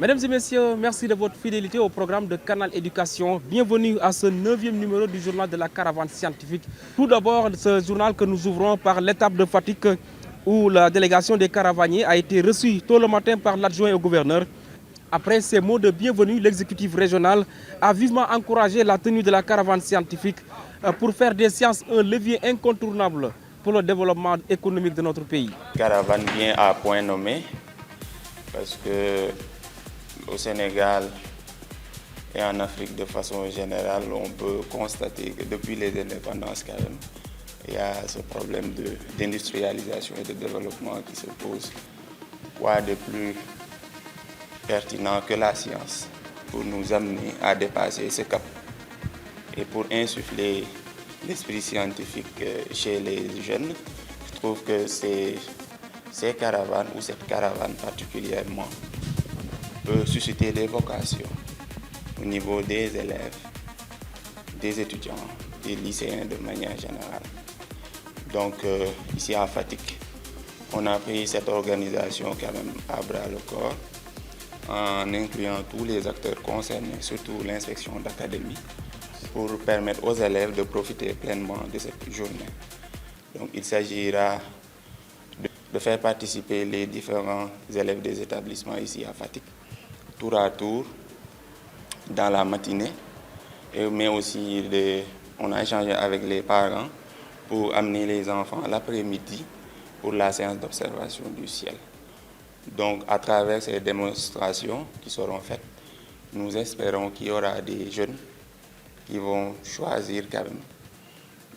Mesdames et messieurs, merci de votre fidélité au programme de Canal Éducation. Bienvenue à ce 9e numéro du journal de la caravane scientifique. Tout d'abord, ce journal que nous ouvrons par l'étape de Fatick où la délégation des caravaniers a été reçue tôt le matin par l'adjoint au gouverneur. Après ces mots de bienvenue, l'exécutif régional a vivement encouragé la tenue de la caravane scientifique pour faire des sciences un levier incontournable pour le développement économique de notre pays. La caravane vient à point nommé parce que au Sénégal et en Afrique de façon générale, on peut constater que depuis les indépendances quand même, il y a ce problème d'industrialisation et de développement qui se pose. Quoi de plus pertinent que la science pour nous amener à dépasser ce cap et pour insuffler l'esprit scientifique chez les jeunes. Je trouve que ces caravanes ou cette caravane particulièrement peut susciter des vocations au niveau des élèves, des étudiants, des lycéens de manière générale. Donc ici à Fatick, on a pris cette organisation quand même à bras le corps en incluant tous les acteurs concernés, surtout l'inspection d'académie, pour permettre aux élèves de profiter pleinement de cette journée. Donc il s'agira de faire participer les différents élèves des établissements ici à Fatick, tour à tour, dans la matinée, mais aussi on a échangé avec les parents pour amener les enfants l'après-midi pour la séance d'observation du ciel. Donc à travers ces démonstrations qui seront faites, nous espérons qu'il y aura des jeunes qui vont choisir quand même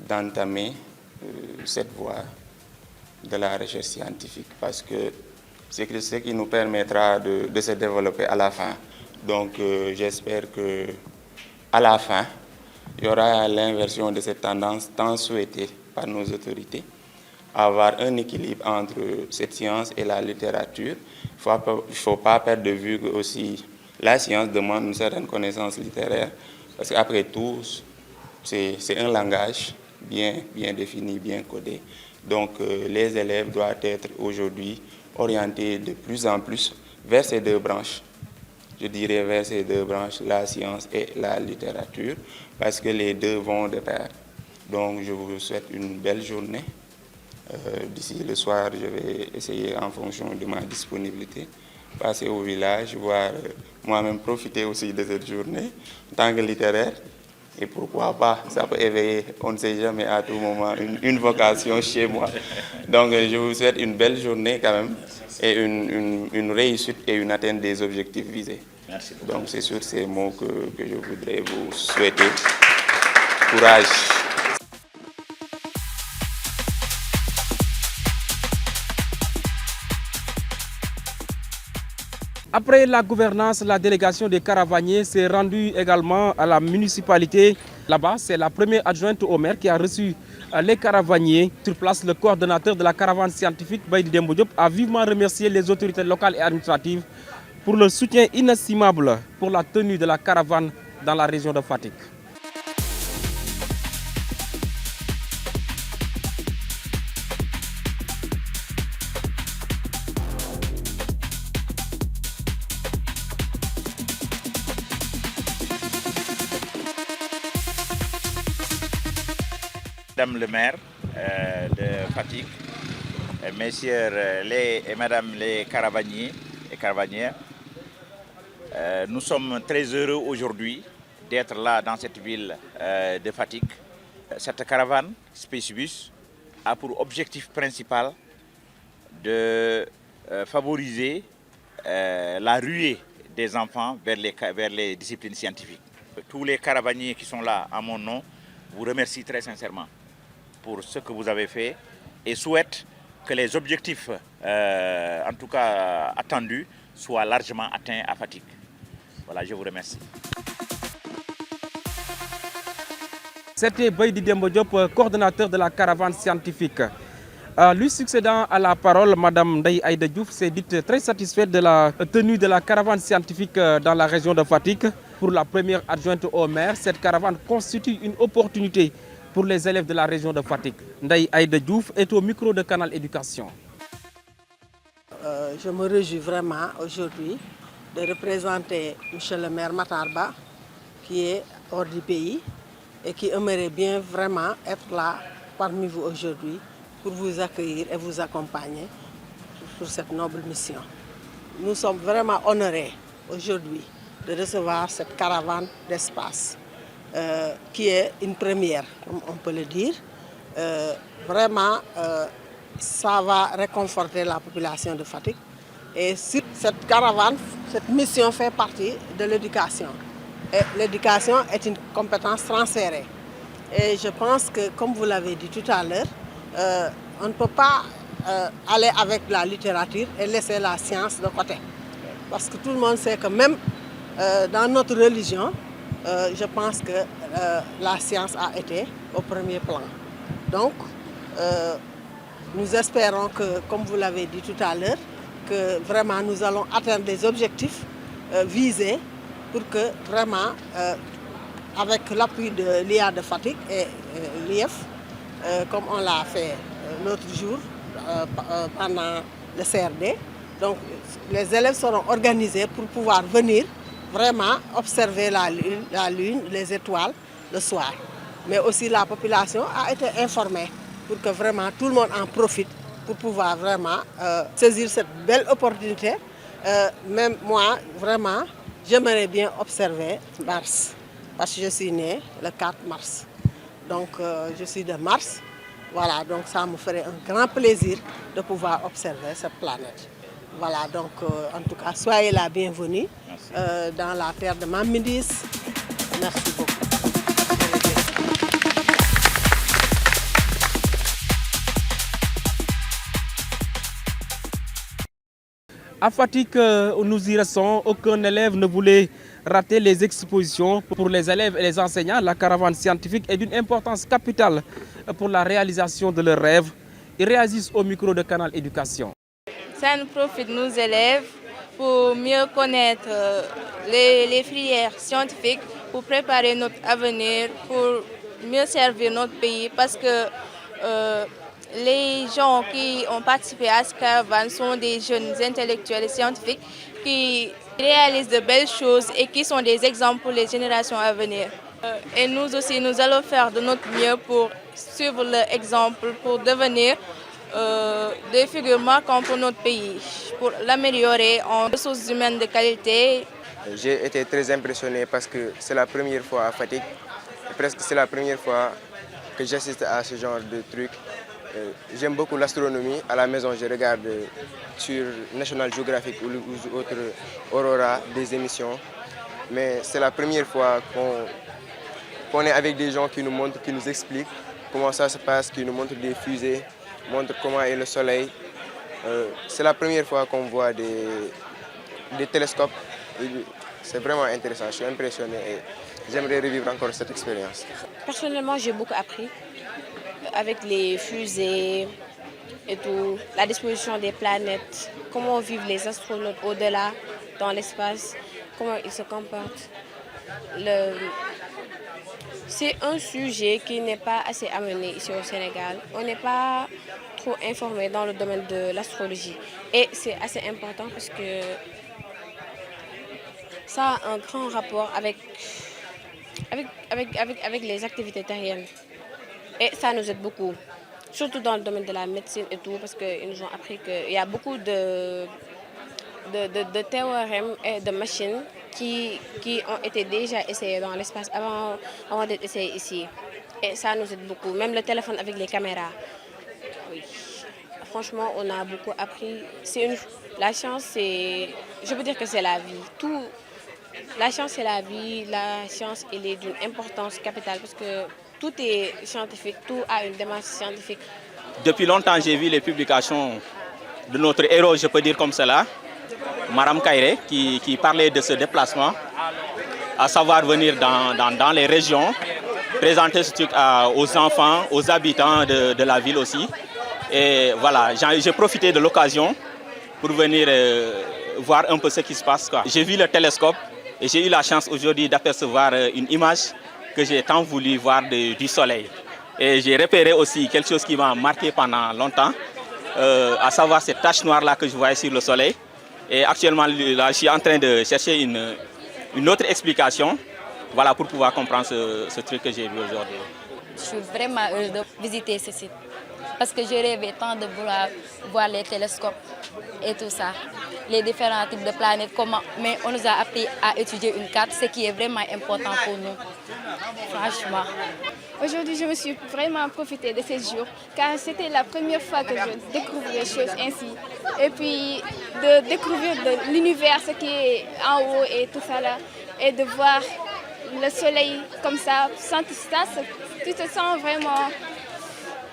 d'entamer cette voie de la recherche scientifique parce que c'est ce qui nous permettra de se développer à la fin. Donc j'espère que à la fin, il y aura l'inversion de cette tendance tant souhaitée par nos autorités, avoir un équilibre entre cette science et la littérature. Il ne faut pas perdre de vue que aussi la science demande une certaine connaissance littéraire parce qu'après tout, c'est un langage bien défini, bien codé. Donc les élèves doivent être aujourd'hui orientés de plus en plus vers ces deux branches. Je dirais vers ces deux branches, la science et la littérature, parce que les deux vont de pair. Donc je vous souhaite une belle journée. D'ici le soir, je vais essayer en fonction de ma disponibilité, passer au village, voir moi-même profiter aussi de cette journée en tant que littéraire. Et pourquoi pas, ça peut éveiller, on ne sait jamais à tout moment, une vocation chez moi. Donc je vous souhaite une belle journée quand même et une réussite et une atteinte des objectifs visés. Merci beaucoup. Donc c'est sur ces mots que je voudrais vous souhaiter courage. Après la gouvernance, la délégation des caravaniers s'est rendue également à la municipalité. Là-bas, c'est la première adjointe au maire qui a reçu les caravaniers. Sur place, le coordonnateur de la caravane scientifique, Baydi Dembo Diop, a vivement remercié les autorités locales et administratives pour le soutien inestimable pour la tenue de la caravane dans la région de Fatick. Madame le maire de Fatick, messieurs et madame les caravaniers et caravanières, nous sommes très heureux aujourd'hui d'être là dans cette ville de Fatick. Cette caravane Spacebus a pour objectif principal de favoriser la ruée des enfants vers les disciplines scientifiques. Tous les caravaniers qui sont là à mon nom vous remercient très sincèrement pour ce que vous avez fait et souhaitent que les objectifs, en tout cas attendus, soient largement atteints à Fatick. Voilà, je vous remercie. C'était Baydi Dembo Diop, coordonnateur de la caravane scientifique. Lui succédant à la parole, Madame Ndeye Aïda Diouf s'est dite très satisfaite de la tenue de la caravane scientifique dans la région de Fatick. Pour la première adjointe au maire, cette caravane constitue une opportunité pour les élèves de la région de Fatick. Ndeye Aïda Diouf est au micro de Canal Éducation. Je me réjouis vraiment aujourd'hui de représenter M. le maire Matarba, qui est hors du pays et qui aimerait bien vraiment être là parmi vous aujourd'hui pour vous accueillir et vous accompagner pour cette noble mission. Nous sommes vraiment honorés aujourd'hui de recevoir cette caravane d'espace qui est une première, comme on peut le dire. Vraiment, ça va réconforter la population de Fatick. Et sur cette caravane, cette mission fait partie de l'éducation. Et l'éducation est une compétence transférée. Et je pense que, comme vous l'avez dit tout à l'heure, on ne peut pas aller avec la littérature et laisser la science de côté. Parce que tout le monde sait que même dans notre religion, je pense que la science a été au premier plan. Donc, nous espérons que, comme vous l'avez dit tout à l'heure, que vraiment nous allons atteindre des objectifs visés pour que vraiment, avec l'appui de l'IA de Fatick et l'IF, comme on l'a fait l'autre jour pendant le CRD, donc les élèves seront organisés pour pouvoir venir vraiment observer la lune, les étoiles le soir. Mais aussi la population a été informée pour que vraiment tout le monde en profite pour pouvoir vraiment saisir cette belle opportunité. Même moi, vraiment, j'aimerais bien observer Mars, parce que je suis née le 4 mars. Donc je suis de Mars. Voilà, donc ça me ferait un grand plaisir de pouvoir observer cette planète. Voilà, donc en tout cas, soyez la bienvenue dans la terre de Mamidis. Merci beaucoup. À Fatick, nous y restons. Aucun élève ne voulait rater les expositions. Pour les élèves et les enseignants, la caravane scientifique est d'une importance capitale pour la réalisation de leurs rêves. Ils réagissent au micro de Canal Éducation. Ça nous profite, nous élèves, pour mieux connaître les filières scientifiques, pour préparer notre avenir, pour mieux servir notre pays. Parce que les gens qui ont participé à cette caravane sont des jeunes intellectuels et scientifiques qui réalisent de belles choses et qui sont des exemples pour les générations à venir. Et nous aussi, nous allons faire de notre mieux pour suivre l'exemple, pour devenir des figures marquantes pour notre pays, pour l'améliorer en ressources humaines de qualité. J'ai été très impressionné parce que c'est la première fois à Fatick, presque c'est la première fois que j'assiste à ce genre de truc. J'aime beaucoup l'astronomie. À la maison, je regarde sur National Geographic ou autre Aurora des émissions. Mais c'est la première fois qu'on est avec des gens qui nous montrent, qui nous expliquent comment ça se passe, qui nous montrent des fusées, montrent comment est le soleil. C'est la première fois qu'on voit des télescopes. C'est vraiment intéressant. Je suis impressionné et j'aimerais revivre encore cette expérience. Personnellement, j'ai beaucoup appris avec les fusées et tout, la disposition des planètes, comment vivent les astronautes au-delà, dans l'espace, comment ils se comportent. C'est un sujet qui n'est pas assez amené ici au Sénégal. On n'est pas trop informé dans le domaine de l'astrologie. Et c'est assez important parce que ça a un grand rapport avec les activités terriennes. Et ça nous aide beaucoup, surtout dans le domaine de la médecine et tout, parce qu'ils nous ont appris qu'il y a beaucoup de théorèmes et de machines qui ont été déjà essayés dans l'espace avant d'être essayés ici. Et ça nous aide beaucoup, même le téléphone avec les caméras. Oui. Franchement, on a beaucoup appris. La chance, je peux dire que c'est la vie. La chance, c'est la vie. La science, elle est d'une importance capitale parce que tout est scientifique, tout a une démarche scientifique. Depuis longtemps, j'ai vu les publications de notre héros, je peux dire comme cela, Maram Kairé, qui parlait de ce déplacement, à savoir venir dans les régions, présenter ce truc aux enfants, aux habitants de la ville aussi. Et voilà, j'ai profité de l'occasion pour venir voir un peu ce qui se passe. J'ai vu le télescope et j'ai eu la chance aujourd'hui d'apercevoir une image que j'ai tant voulu voir du soleil. Et j'ai repéré aussi quelque chose qui m'a marqué pendant longtemps, à savoir cette tache noire-là que je voyais sur le soleil. Et actuellement, là, je suis en train de chercher une autre explication, voilà, pour pouvoir comprendre ce truc que j'ai vu aujourd'hui. Je suis vraiment heureuse de visiter ce site parce que je rêvais tant de vouloir voir les télescopes et tout ça, les différents types de planètes, mais on nous a appris à étudier une carte, ce qui est vraiment important pour nous, franchement. Aujourd'hui, je me suis vraiment profité de ces jours car c'était la première fois que je découvrais les choses ainsi. Et puis de découvrir de l'univers, ce qui est en haut et tout ça là, et de voir le soleil comme ça, tu te sens vraiment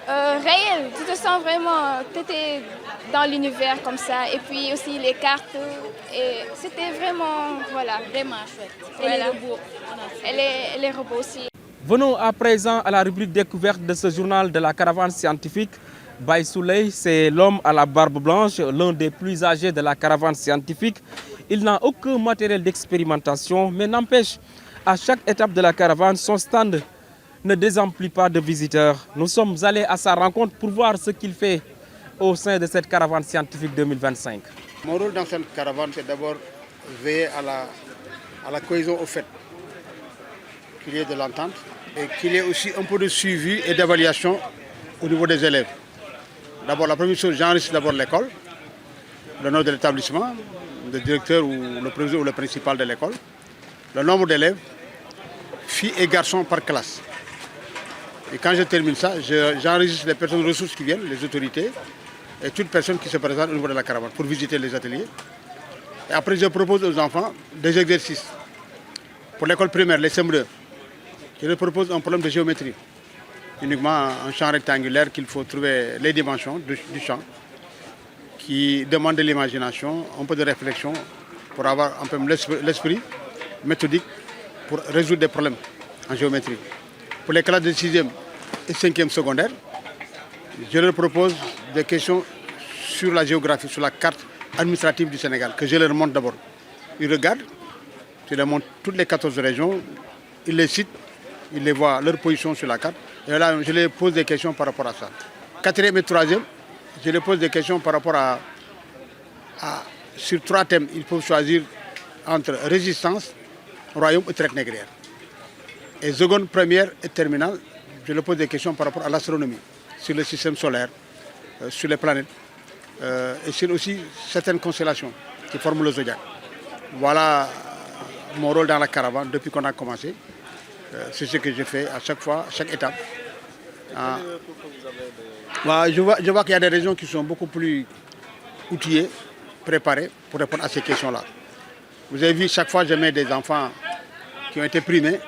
réel, tu te sens vraiment, tu étais dans l'univers comme ça, et puis aussi les cartes, et c'était vraiment, voilà, vraiment chouette. Et voilà. Les robots aussi. Venons à présent à la rubrique découverte de ce journal de la caravane scientifique. Baye Souley, c'est l'homme à la barbe blanche, l'un des plus âgés de la caravane scientifique. Il n'a aucun matériel d'expérimentation, mais n'empêche, à chaque étape de la caravane, son stand ne désemplit pas de visiteurs. Nous sommes allés à sa rencontre pour voir ce qu'il fait au sein de cette caravane scientifique 2025. Mon rôle dans cette caravane, c'est d'abord veiller à la cohésion au fait, qu'il y ait de l'entente et qu'il y ait aussi un peu de suivi et d'évaluation au niveau des élèves. D'abord, la première chose, j'enregistre d'abord l'école, le nom de l'établissement, le directeur ou le président ou le principal de l'école, le nombre d'élèves, filles et garçons par classe. Et quand je termine ça, j'enregistre les personnes ressources qui viennent, les autorités, et toute personne qui se présente au niveau de la caravane pour visiter les ateliers. Et après, je propose aux enfants des exercices. Pour l'école primaire, les CM2, je leur propose un problème de géométrie. Uniquement un champ rectangulaire qu'il faut trouver les dimensions du champ, qui demande de l'imagination, un peu de réflexion, pour avoir un peu l'esprit méthodique pour résoudre des problèmes en géométrie. Pour les classes de 6e et 5e secondaire, je leur propose des questions sur la géographie, sur la carte administrative du Sénégal, que je leur montre d'abord. Ils regardent, je leur montre toutes les 14 régions, ils les citent, ils les voient, leur position sur la carte, et là, je leur pose des questions par rapport à ça. 4e et 3e, je leur pose des questions par rapport sur 3 thèmes. Il faut choisir entre résistance, royaume et traite négrière. Et seconde, première et terminale, je leur pose des questions par rapport à l'astronomie, sur le système solaire, sur les planètes, et sur aussi certaines constellations qui forment le zodiaque. Voilà mon rôle dans la caravane depuis qu'on a commencé. C'est ce que je fais à chaque fois, à chaque étape. Je vois qu'il y a des régions qui sont beaucoup plus outillées, préparées pour répondre à ces questions-là. Vous avez vu, chaque fois, je mets des enfants qui ont été primés,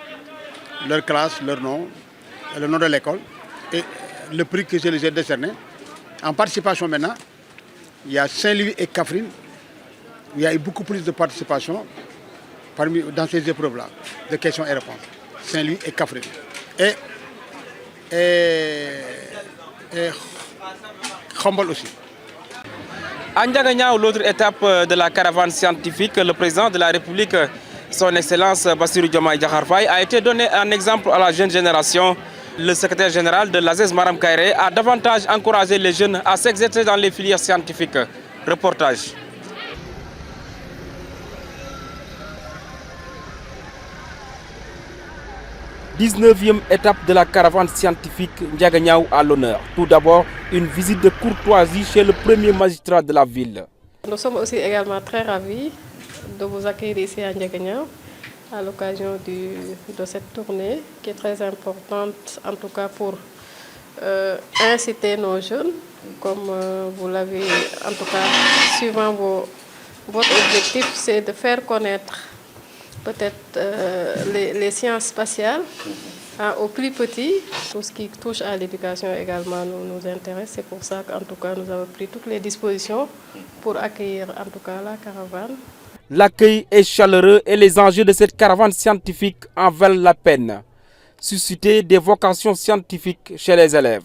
leur classe, leur nom, le nom de l'école et le prix que je les ai décerné. En participation maintenant, il y a Saint-Louis et Kaffrine, où il y a eu beaucoup plus de participation dans ces épreuves-là, de questions et réponses. Saint-Louis et Kaffrine. Et Khombol aussi. À Ndiaganiao, l'autre étape de la caravane scientifique, le président de la République, son Excellence Bassirou Diomaye Diakhar Faye, a été donné un exemple à la jeune génération. Le secrétaire général de l'ASES, Maram Kairé, a davantage encouragé les jeunes à s'exercer dans les filières scientifiques. Reportage. 19e étape de la caravane scientifique Ndiaganiao à l'honneur. Tout d'abord, une visite de courtoisie chez le premier magistrat de la ville. Nous sommes aussi également très ravis de vous accueillir ici à Ndiaganiao à l'occasion de cette tournée qui est très importante, en tout cas pour inciter nos jeunes, comme vous l'avez, en tout cas, suivant votre objectif, c'est de faire connaître peut-être les sciences spatiales aux plus petits. Tout ce qui touche à l'éducation également nous intéresse. C'est pour ça qu'en tout cas, nous avons pris toutes les dispositions pour accueillir en tout cas la caravane. L'accueil est chaleureux et les enjeux de cette caravane scientifique en valent la peine. Susciter des vocations scientifiques chez les élèves.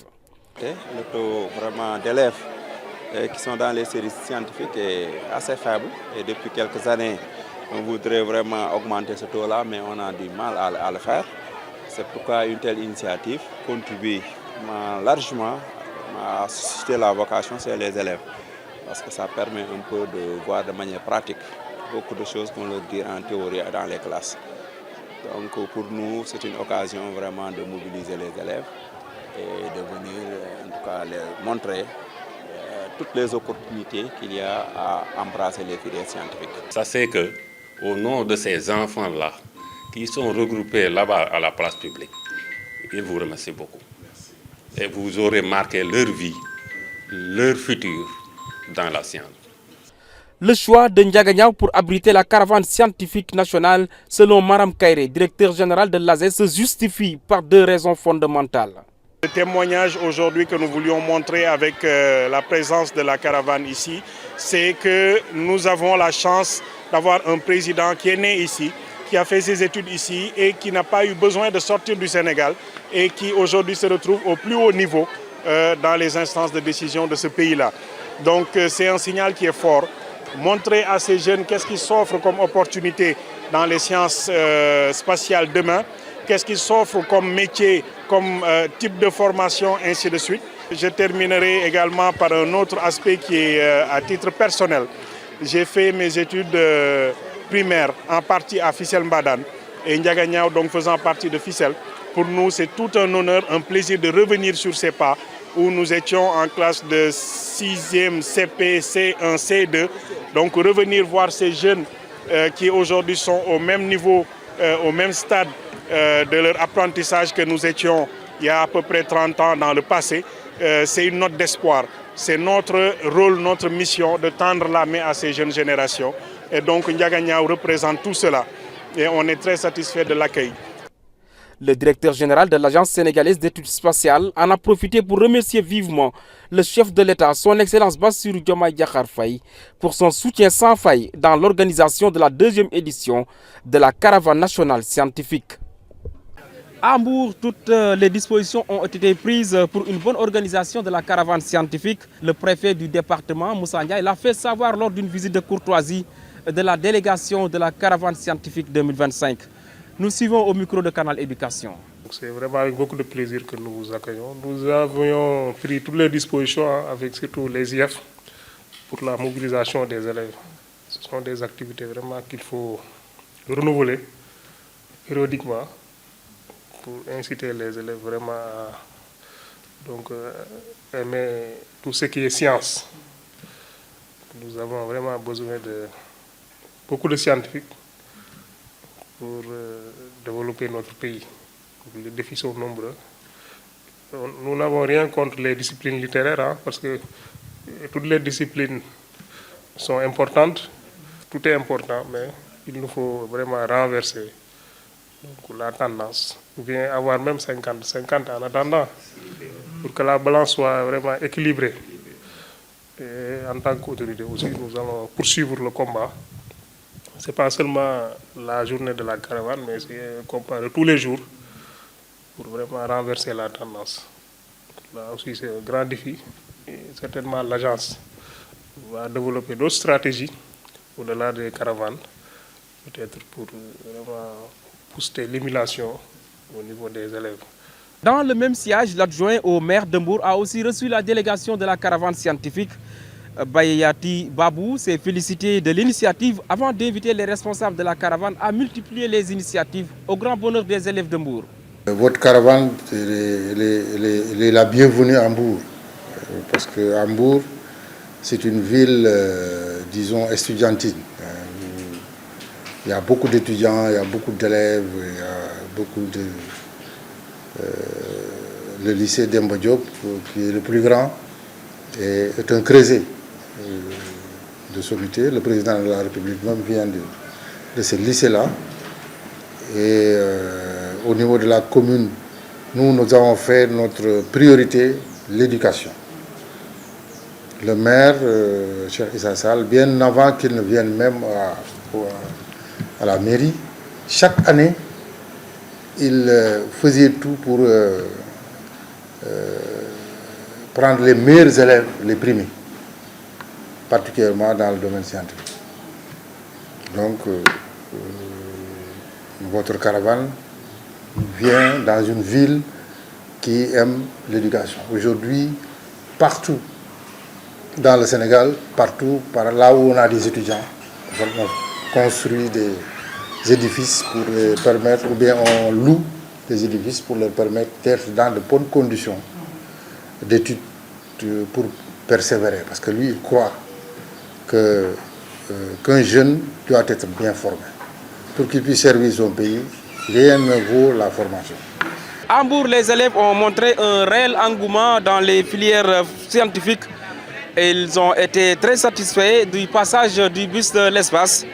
Le taux vraiment d'élèves qui sont dans les séries scientifiques est assez faible. Et depuis quelques années, on voudrait vraiment augmenter ce taux-là, mais on a du mal à le faire. C'est pourquoi une telle initiative contribue largement à susciter la vocation chez les élèves. parce que ça permet un peu de voir de manière pratique beaucoup de choses qu'on leur dit en théorie dans les classes. Donc pour nous, c'est une occasion vraiment de mobiliser les élèves et de venir en tout cas leur montrer toutes les opportunités qu'il y a à embrasser les filières scientifiques. Ça c'est que au nom de ces enfants-là qui sont regroupés là-bas à la place publique, ils vous remercient beaucoup. Et vous aurez marqué leur vie, leur futur dans la science. Le choix de Ndiaganiao pour abriter la caravane scientifique nationale, selon Maram Kairé, directeur général de l'ASES, se justifie par deux raisons fondamentales. Le témoignage aujourd'hui que nous voulions montrer avec la présence de la caravane ici, c'est que nous avons la chance d'avoir un président qui est né ici, qui a fait ses études ici et qui n'a pas eu besoin de sortir du Sénégal et qui aujourd'hui se retrouve au plus haut niveau dans les instances de décision de ce pays-là. Donc c'est un signal qui est fort. Montrer à ces jeunes qu'est-ce qui s'offre comme opportunité dans les sciences spatiales demain, qu'est-ce qui s'offre comme métier, comme type de formation, ainsi de suite. Je terminerai également par un autre aspect qui est à titre personnel. J'ai fait mes études primaires en partie à Fissel Mbadane et Ndiaganiao donc faisant partie de Fissel. Pour nous, c'est tout un honneur, un plaisir de revenir sur ces pas où nous étions en classe de 6e CP, C1, C2. Donc revenir voir ces jeunes qui aujourd'hui sont au même niveau, au même stade de leur apprentissage que nous étions il y a à peu près 30 ans dans le passé, c'est une note d'espoir. C'est notre rôle, notre mission de tendre la main à ces jeunes générations. Et donc Ndiaganiao représente tout cela. Et on est très satisfait de l'accueil. Le directeur général de l'Agence sénégalaise d'études spatiales en a profité pour remercier vivement le chef de l'État, son Excellence Bassirou Diomaye Diakhar Faye, pour son soutien sans faille dans l'organisation de la 2e édition de la caravane nationale scientifique. À Hambourg, toutes les dispositions ont été prises pour une bonne organisation de la caravane scientifique. Le préfet du département, Moussa Ndiaye, l'a fait savoir lors d'une visite de courtoisie de la délégation de la caravane scientifique 2025. Nous suivons au micro de Canal Éducation. C'est vraiment avec beaucoup de plaisir que nous vous accueillons. Nous avions pris toutes les dispositions avec surtout les IF pour la mobilisation des élèves. Ce sont des activités vraiment qu'il faut renouveler périodiquement pour inciter les élèves vraiment à aimer tout ce qui est science. Nous avons vraiment besoin de beaucoup de scientifiques pour développer notre pays. Les défis sont nombreux. Nous n'avons rien contre les disciplines littéraires, parce que toutes les disciplines sont importantes. Tout est important, mais il nous faut vraiment renverser la tendance, ou bien avoir même 50-50 en attendant, pour que la balance soit vraiment équilibrée. Et en tant qu'autorité aussi, nous allons poursuivre le combat. Ce n'est pas seulement la journée de la caravane, mais c'est un combat de tous les jours pour vraiment renverser la tendance. Là aussi, c'est un grand défi. Et certainement, l'agence va développer d'autres stratégies au-delà des caravanes, peut-être pour vraiment booster l'émulation au niveau des élèves. Dans le même siège, l'adjoint au maire d'Hambourg a aussi reçu la délégation de la caravane scientifique. Bayati Babou s'est félicité de l'initiative avant d'inviter les responsables de la caravane à multiplier les initiatives au grand bonheur des élèves d'Hambourg. Votre caravane est la bienvenue à Hambourg, parce que Hambourg, c'est une ville, disons, estudiantine. Il y a beaucoup d'étudiants, il y a beaucoup d'élèves, il y a beaucoup de... le lycée d'Emba Diop, qui est le plus grand, est un creuset de sommité. Le président de la République même vient de ce lycée-là. Et au niveau de la commune, nous avons fait notre priorité, l'éducation. Le maire, Cheikh Issa Sall, bien avant qu'il ne vienne même à la mairie, chaque année, il faisait tout pour prendre les meilleurs élèves, les primés, particulièrement dans le domaine scientifique. Donc, votre caravane vient dans une ville qui aime l'éducation. Aujourd'hui, partout dans le Sénégal, partout, par là où on a des étudiants. On construit des édifices pour les permettre, ou bien on loue des édifices pour leur permettre d'être dans de bonnes conditions d'études pour persévérer. Parce que lui, il croit qu'un jeune doit être bien formé. Pour qu'il puisse servir son pays, rien ne vaut la formation. À Hambourg, les élèves ont montré un réel engouement dans les filières scientifiques. Et ils ont été très satisfaits du passage du bus de l'espace.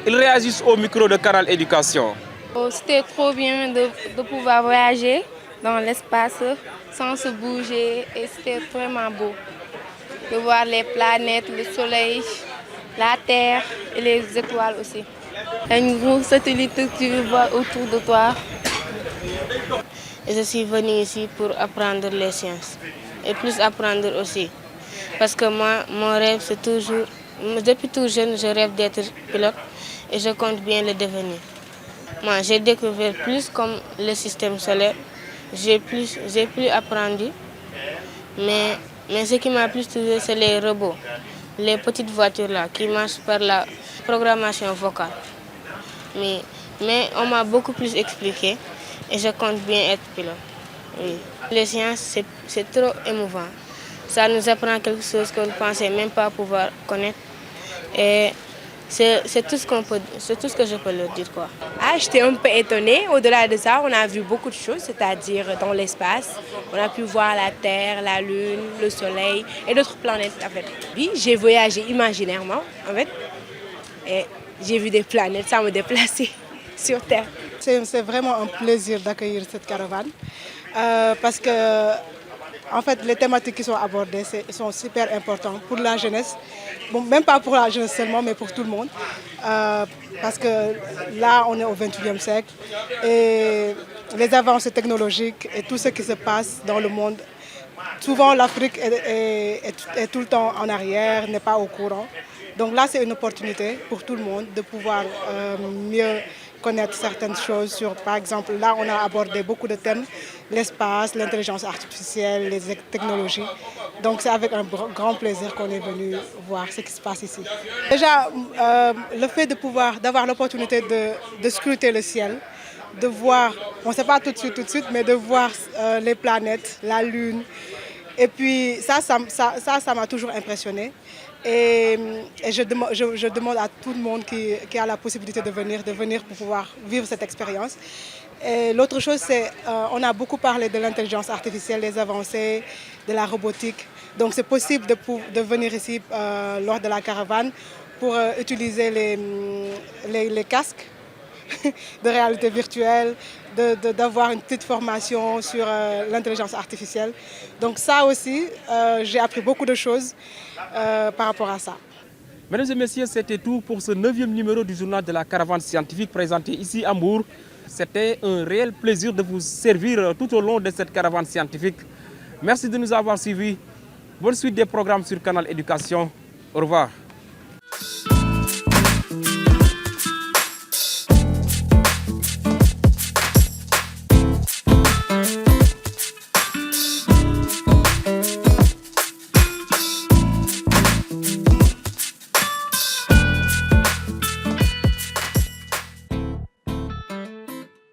Ils réagissent au micro de Canal Éducation. C'était trop bien de pouvoir voyager dans l'espace sans se bouger et c'était vraiment beau. De voir les planètes, le soleil, la terre et les étoiles aussi. Un gros satellite que tu vois autour de toi. Et je suis venue ici pour apprendre les sciences et plus apprendre aussi. Parce que moi, mon rêve, c'est toujours, depuis tout jeune, je rêve d'être pilote et je compte bien le devenir. Moi, j'ai découvert plus comme le système solaire, j'ai plus appris, mais ce qui m'a plus touché, c'est les robots, les petites voitures là qui marchent par la programmation vocale. Mais on m'a beaucoup plus expliqué et je compte bien être pilote. Oui. Les sciences, c'est trop émouvant. Ça nous apprend quelque chose qu'on ne pensait même pas pouvoir connaître. Et c'est tout ce que je peux leur dire, quoi. J'étais un peu étonnée. Au-delà de ça, on a vu beaucoup de choses, c'est-à-dire dans l'espace. On a pu voir la Terre, la Lune, le Soleil et d'autres planètes. En fait. Oui, j'ai voyagé imaginairement, en fait. Et j'ai vu des planètes sans me déplacer sur Terre. C'est vraiment un plaisir d'accueillir cette caravane. Parce que en fait, les thématiques qui sont abordées sont super importantes pour la jeunesse. Bon, même pas pour la jeunesse seulement, mais pour tout le monde. Parce que là, on est au XXIe siècle. Et les avancées technologiques et tout ce qui se passe dans le monde, souvent l'Afrique est tout le temps en arrière, n'est pas au courant. Donc là, c'est une opportunité pour tout le monde de pouvoir mieux connaître certaines choses sur, par exemple, là on a abordé beaucoup de thèmes, l'espace, l'intelligence artificielle, les technologies. Donc c'est avec un grand plaisir qu'on est venu voir ce qui se passe ici. Déjà, le fait d'avoir l'opportunité de scruter le ciel, de voir, on ne sait pas tout de suite, mais de voir les planètes, la Lune. Et puis ça m'a toujours impressionnée. Et je demande à tout le monde qui a la possibilité de venir pour pouvoir vivre cette expérience. Et l'autre chose, c'est on a beaucoup parlé de l'intelligence artificielle, des avancées, de la robotique. Donc c'est possible de venir ici lors de la caravane pour utiliser les casques de réalité virtuelle, d'avoir une petite formation sur l'intelligence artificielle. Donc ça aussi, j'ai appris beaucoup de choses par rapport à ça. Mesdames et messieurs, c'était tout pour ce 9e numéro du journal de la caravane scientifique présenté ici à Hambourg. C'était un réel plaisir de vous servir tout au long de cette caravane scientifique. Merci de nous avoir suivis. Bonne suite des programmes sur Canal Éducation. Au revoir.